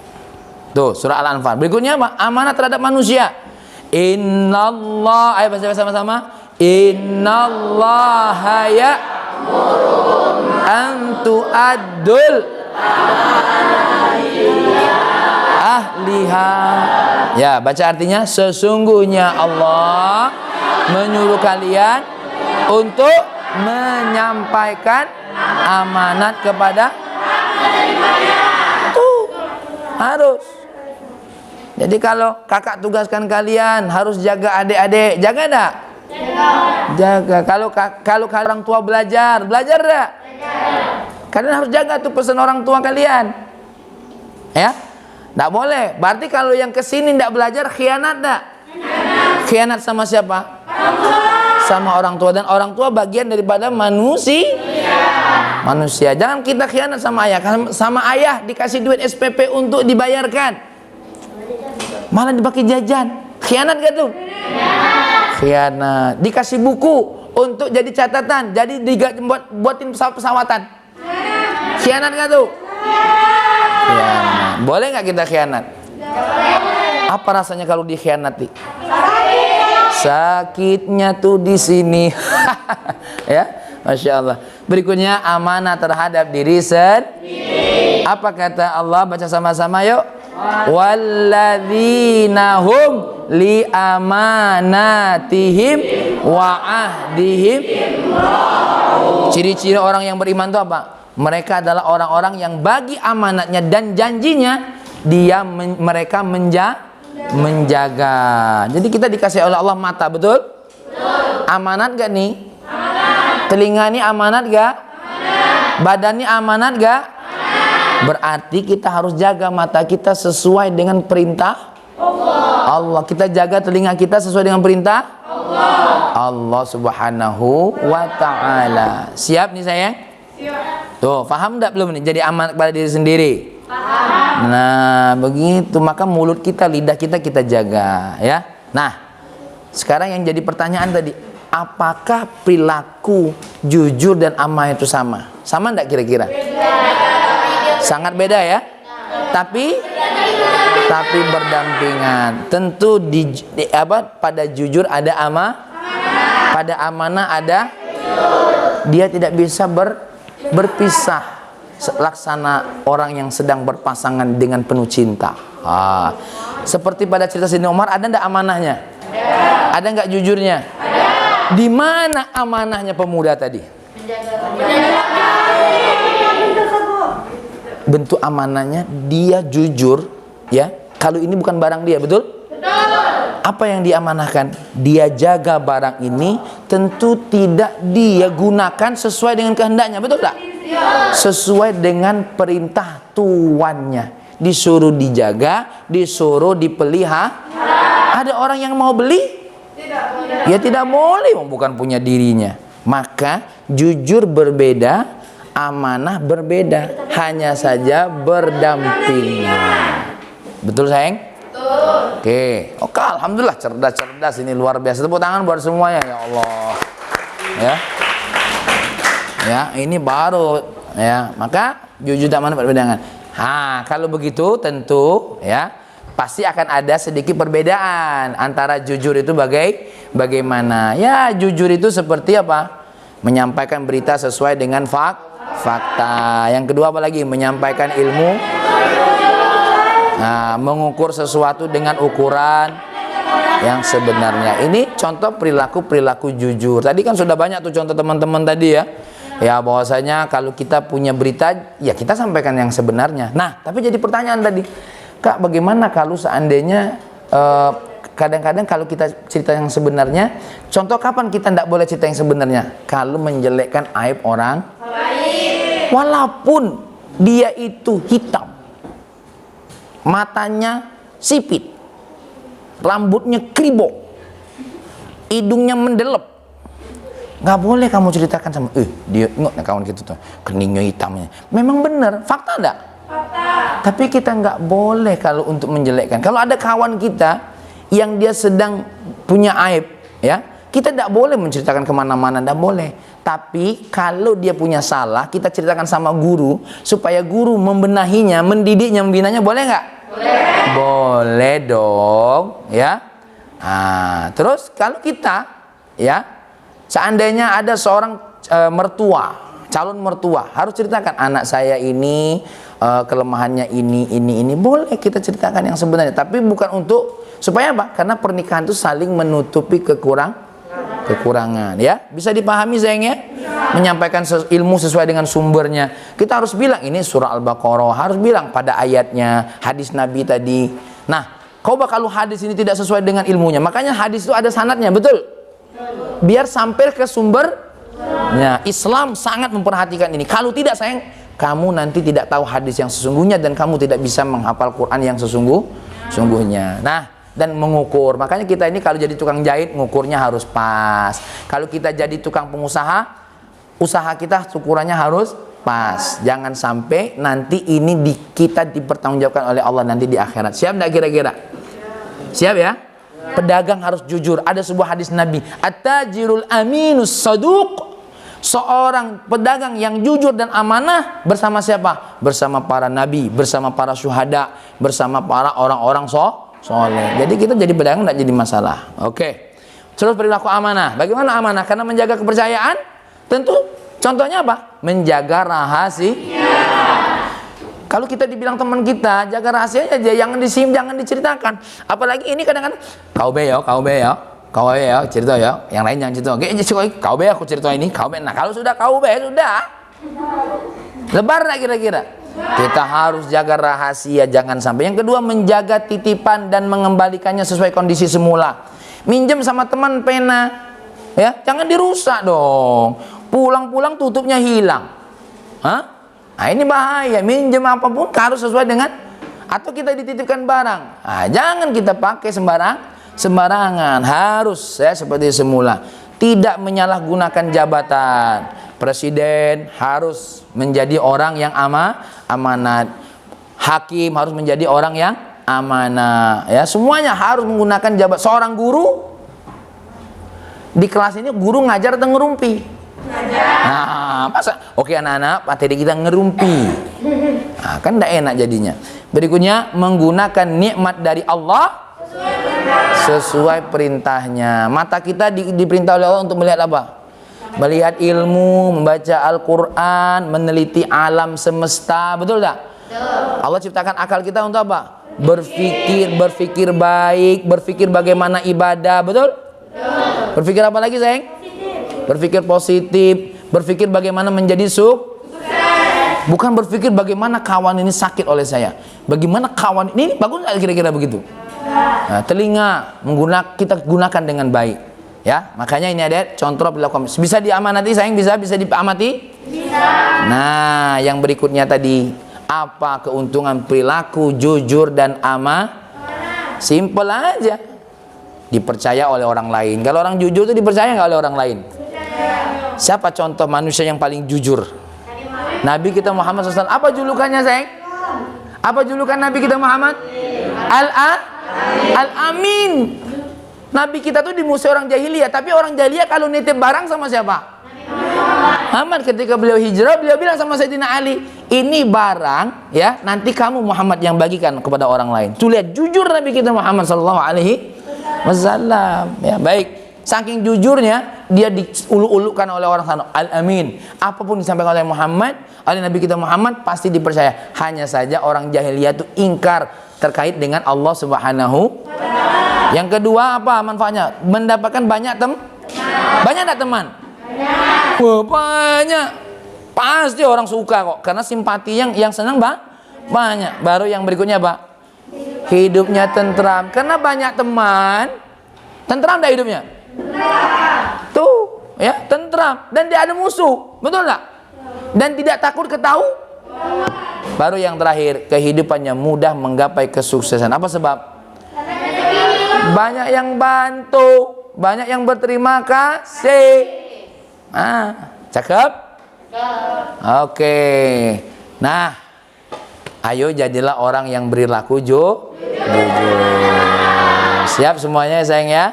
Tuh surah Al-Anfal. Berikutnya apa? Amanat terhadap manusia. Innallah, ayo baca sama-sama. Innallaha ya'murukum an tu'addul ahliha. Ya, baca artinya, sesungguhnya Allah menyuruh kalian untuk menyampaikan amanat kepada harus. Jadi kalau kakak tugaskan kalian harus jaga adik-adik, jaga enggak? Jaga. Kalau orang tua belajar enggak? Kalian harus jaga tuh pesan orang tua kalian. Ya? Enggak boleh. Berarti kalau yang kesini enggak belajar, khianat enggak? Khianat sama siapa? Sama orang tua, dan orang tua bagian daripada manusia. Jangan kita khianat sama ayah. Sama ayah dikasih duit SPP untuk dibayarkan, malah dipakai jajan. Khianat gak tuh? Khianat. Dikasih buku untuk jadi catatan, jadi buatin pesawatan. Khianat gak tuh? Khianat. Boleh gak kita khianat? Apa rasanya kalau dikhianati? Sakitnya tuh di sini. Ya, Masya Allah. Berikutnya amanah terhadap diri sendiri. Apa kata Allah? Baca sama-sama yuk. Walladzina hum li amanatihim wa ahdihim. Ciri-ciri orang yang beriman itu apa? Mereka adalah orang-orang yang bagi amanatnya dan janjinya mereka menjaga. Jadi kita dikasih oleh Allah mata, betul? Amanat gak nih? Telinga ini amanat gak? Badan ini amanat gak? Berarti kita harus jaga mata kita sesuai dengan perintah Allah. Kita jaga telinga kita sesuai dengan perintah Allah. Allah Subhanahu wa Ta'ala. Siap nih sayang? Siap. Tuh, paham enggak belum nih? Jadi amanah kepada diri sendiri. Paham. Nah, begitu. Maka mulut kita, lidah kita jaga, ya. Nah, sekarang yang jadi pertanyaan tadi, apakah perilaku jujur dan amanah itu sama? Sama enggak kira-kira? Sangat beda ya. Tapi berdampingan. Tentu pada jujur ada pada amanah ada. Dia tidak bisa berpisah. Laksana orang yang sedang berpasangan dengan penuh cinta. Seperti pada cerita Sayyidina Umar, ada enggak amanahnya? Ada enggak jujurnya? Di mana amanahnya pemuda tadi? Bentuk amanahnya dia jujur, ya. Kalau ini bukan barang dia, betul? Betul. Apa yang diamanahkan? Dia jaga barang ini, tentu tidak dia gunakan sesuai dengan kehendaknya, betul tak? Sesuai dengan perintah tuannya. Disuruh dijaga, disuruh dipelihara. Ada orang yang mau beli? Ya tidak boleh, bukan punya dirinya. Maka jujur berbeda, amanah berbeda, hanya saja berdampingan. Betul sayang? Betul. Oke, alhamdulillah cerdas ini luar biasa. Tepuk tangan buat semuanya, ya Allah. Ya, ini baru ya. Maka jujur dan amanah berbeda. Kalau begitu tentu ya pasti akan ada sedikit perbedaan antara jujur itu bagaimana. Ya, jujur itu seperti apa? Menyampaikan berita sesuai dengan fakta. Yang kedua apa lagi? Menyampaikan ilmu. Mengukur sesuatu dengan ukuran yang sebenarnya. Ini contoh perilaku jujur. Tadi kan sudah banyak tuh contoh teman-teman tadi ya. Ya, bahwasanya kalau kita punya berita, ya kita sampaikan yang sebenarnya. Nah, tapi jadi pertanyaan tadi, Kak, bagaimana kalau seandainya kadang-kadang kalau kita cerita yang sebenarnya, contoh kapan kita tidak boleh cerita yang sebenarnya? Kalau menjelekkan aib orang lain. Walaupun dia itu hitam, matanya sipit, rambutnya kribo, hidungnya mendelep, nggak boleh kamu ceritakan sama dia nggak kawan kita tuh keningnya hitamnya. Memang benar, fakta enggak? Fakta. Tapi kita nggak boleh kalau untuk menjelekkan. Kalau ada kawan kita yang dia sedang punya aib, ya kita tidak boleh menceritakan kemana-mana, tidak boleh. Tapi kalau dia punya salah, kita ceritakan sama guru supaya guru membenahinya, mendidiknya, membinanya, boleh nggak? Boleh. Boleh dong, ya. Terus kalau kita, ya, seandainya ada seorang calon mertua, harus ceritakan anak saya ini kelemahannya ini, boleh kita ceritakan yang sebenarnya. Tapi bukan untuk supaya apa? Karena pernikahan itu saling menutupi kekurangan, ya. Bisa dipahami sayangnya? Menyampaikan ilmu sesuai dengan sumbernya. Kita harus bilang ini surah Al-Baqarah, harus bilang pada ayatnya, hadis Nabi tadi. Nah, kalau hadis ini tidak sesuai dengan ilmunya, makanya hadis itu ada sanadnya, betul? Biar sampai ke sumbernya. Islam sangat memperhatikan ini. Kalau tidak sayang, kamu nanti tidak tahu hadis yang sesungguhnya dan kamu tidak bisa menghafal Quran yang sesungguhnya. Nah, dan mengukur. Makanya kita ini kalau jadi tukang jahit, ngukurnya harus pas. Kalau kita jadi tukang pengusaha, usaha kita ukurannya harus pas. Jangan sampai nanti ini kita dipertanggungjawabkan oleh Allah nanti di akhirat. Siap enggak kira-kira? Siap ya? Pedagang harus jujur. Ada sebuah hadis Nabi, at-tajirul aminus saduq. Seorang pedagang yang jujur dan amanah bersama siapa? Bersama para nabi, bersama para syuhada, bersama para orang-orang soleh. Jadi kita jadi pedagang tidak jadi masalah. Oke. Terus perilaku amanah. Bagaimana amanah? Karena menjaga kepercayaan. Tentu contohnya apa? Menjaga rahasia. Kalau kita dibilang teman kita, jaga rahasianya aja, jangan diceritakan. Apalagi ini kadang-kadang kau be ya, cerita ya. Yang lain jangan cerita. Kau be aku cerita ini, kau be. Nah, kalau sudah kau be sudah. Lebar enggak kira-kira? Kita harus jaga rahasia, jangan sampai. Yang kedua, menjaga titipan dan mengembalikannya sesuai kondisi semula. Minjem sama teman pena, ya, jangan dirusak dong. Pulang-pulang tutupnya hilang. Nah, ini bahaya. Minjem apapun harus sesuai dengan, atau kita dititipkan barang. Jangan kita pakai sembarangan, harus ya seperti semula. tidak menyalahgunakan jabatan. Presiden harus menjadi orang yang amanat. Hakim harus menjadi orang yang amanah. Ya, semuanya harus menggunakan jabatan. Seorang guru di kelas ini guru ngajar atau ngerumpi? Nah, masa oke anak-anak, materi kita ngerumpi. Nah, kan tidak enak jadinya. Berikutnya, menggunakan nikmat dari Allah sesuai perintahnya. Mata kita diperintah oleh Allah untuk melihat apa? Melihat ilmu, membaca Al-Quran, meneliti alam semesta, betul tak? Allah ciptakan akal kita untuk apa? Berpikir baik, berpikir bagaimana ibadah, betul? Berpikir apa lagi sayang? Berpikir positif, berpikir bagaimana menjadi bukan berpikir bagaimana kawan ini sakit oleh saya. Bagaimana kawan ini bagus nggak kira-kira begitu? Nah, telinga kita gunakan dengan baik. Ya, makanya ini ada contoh perilaku. Bisa diamanati sayang, bisa diamati? Bisa. Nah, yang berikutnya tadi, apa keuntungan perilaku jujur dan amanah? Simple aja. Dipercaya oleh orang lain. Kalau orang jujur itu dipercaya nggak oleh orang lain? Siapa contoh manusia yang paling jujur? Nabi kita Muhammad SAW. Apa julukannya sayang? Apa julukan Nabi kita Muhammad? Al-Amin. Nabi kita tuh di musuh orang jahiliyah, tapi orang jahiliyah kalau nitip barang sama siapa? Muhammad. Ketika beliau hijrah, beliau bilang sama Sayyidina Ali, ini barang ya, nanti kamu Muhammad yang bagikan kepada orang lain. Tuh lihat jujur Nabi kita Muhammad SAW. Ya, baik. Saking jujurnya dia diuluk-ulukkan oleh orang sana. Al-Amin. Apapun disampaikan oleh Muhammad, oleh Nabi kita Muhammad pasti dipercaya. Hanya saja orang jahiliyah itu ingkar terkait dengan Allah Subhanahu. Yang kedua apa manfaatnya? Mendapatkan banyak banyak tak teman? Banyak. Wah, banyak. Pasti orang suka kok, karena simpati yang senang banyak. Baru yang berikutnya Pak, hidupnya tentram. Karena banyak teman, tentram dah hidupnya. Tuh, ya, tentram dan dia ada musuh, betul nggak? Dan tidak takut Baru yang terakhir, kehidupannya mudah menggapai kesuksesan. Apa sebab? Banyak yang bantu, banyak yang berterima kasih. Cakep? Oke. Nah, ayo jadilah orang yang berlaku jujur. Siap semuanya sayang ya?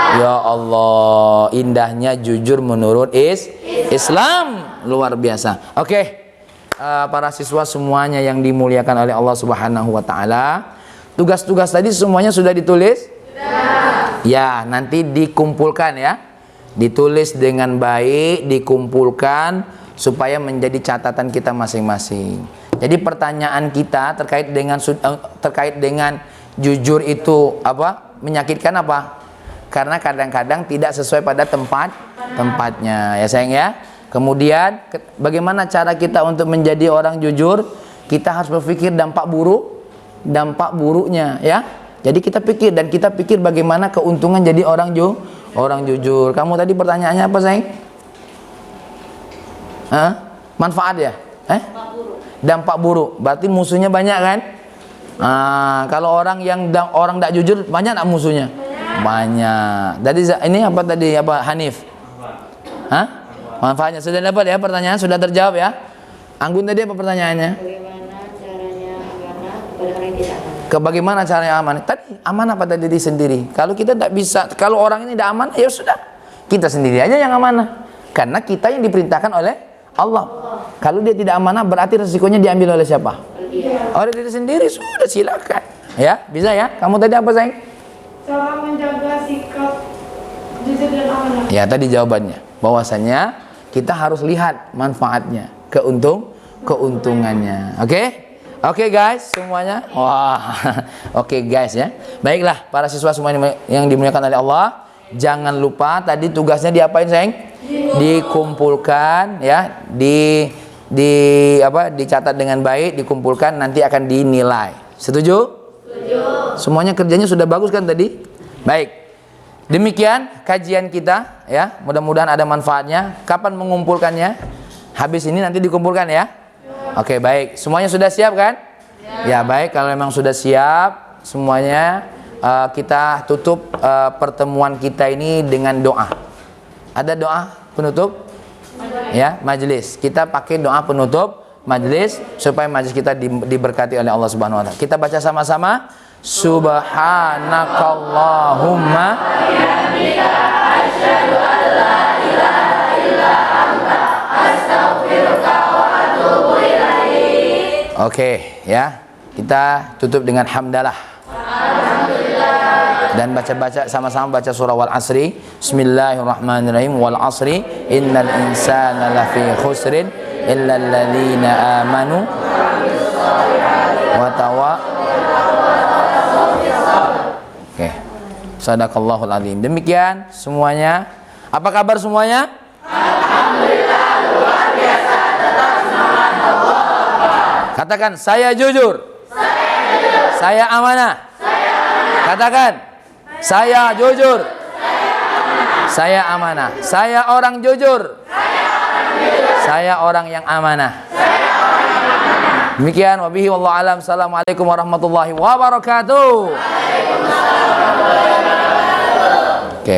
Ya Allah, indahnya jujur menurut Islam, luar biasa. Oke, para siswa semuanya yang dimuliakan oleh Allah Subhanahu wa Ta'ala, tugas-tugas tadi semuanya sudah ditulis? Sudah. Ya, nanti dikumpulkan ya, ditulis dengan baik, dikumpulkan supaya menjadi catatan kita masing-masing. Jadi pertanyaan kita terkait dengan jujur itu apa? Menyakitkan apa? Karena kadang-kadang tidak sesuai pada tempatnya ya sayang ya. Kemudian bagaimana cara kita untuk menjadi orang jujur? Kita harus berpikir dampak buruknya ya. Jadi kita pikir bagaimana keuntungan jadi orang jujur. Kamu tadi pertanyaannya apa sayang? Manfaat ya? Dampak buruk. Berarti musuhnya banyak kan? Kalau orang tidak jujur banyak tak musuhnya? Banyak. Jadi ini apa tadi Hanif? Manfaatnya sudah dapat ya, pertanyaan sudah terjawab ya. Anggun tadi apa pertanyaannya? Bagaimana caranya aman? Tadi aman apa tadi diri sendiri? Kalau kita tidak bisa, kalau orang ini tidak aman, ya sudah. Kita sendiri aja yang amanah. Karena kita yang diperintahkan oleh Allah. Kalau dia tidak amanah berarti resikonya diambil oleh siapa? Oleh diri sendiri, sudah silakan. Ya, bisa ya. Kamu tadi apa sayang? Cara menjaga sikap jujur dan amanah. Ya, tadi jawabannya. Bahwasanya kita harus lihat manfaatnya, keuntungannya. Oke guys, semuanya. Wah. Oke guys ya. Baiklah, para siswa semua yang dimuliakan oleh Allah, jangan lupa tadi tugasnya diapain sayang? Dikumpulkan ya, dicatat dengan baik, dikumpulkan, nanti akan dinilai. Setuju? Setuju. Semuanya kerjanya sudah bagus kan tadi? Baik. Demikian kajian kita ya. Mudah-mudahan ada manfaatnya. Kapan mengumpulkannya? Habis ini nanti dikumpulkan ya. Oke, baik. Semuanya sudah siap kan? Ya, baik. Kalau memang sudah siap semuanya, kita tutup pertemuan kita ini dengan doa. Ada doa penutup? Ya, majelis. Kita pakai doa penutup majelis supaya majelis kita diberkati oleh Allah Subhanahu wa taala. Kita baca sama-sama. Subhanakallahumma asyhadu an la ilaha illa anta astaghfiruka wa atubu ilaik. Oke, ya. Kita tutup dengan hamdalah. Dan baca-baca sama-sama baca surah Wal Asri. Bismillahirrahmanirrahim. Wal Asri innal insana lafi khusrin illal ladzina amanu wa Oke. Sadaqallahul azim. Demikian semuanya. Apa kabar semuanya? Alhamdulillah, luar biasa, tetap semangat Allah. Katakan saya jujur. Saya jujur. Saya amanah. Saya amanah. Katakan saya jujur. Saya amanah. Saya orang jujur. Saya orang yang amanah. Demikian wabihi wallahu alam. Assalamualaikum warahmatullahi wabarakatuh. Waalaikumsalam warahmatullahi wabarakatuh.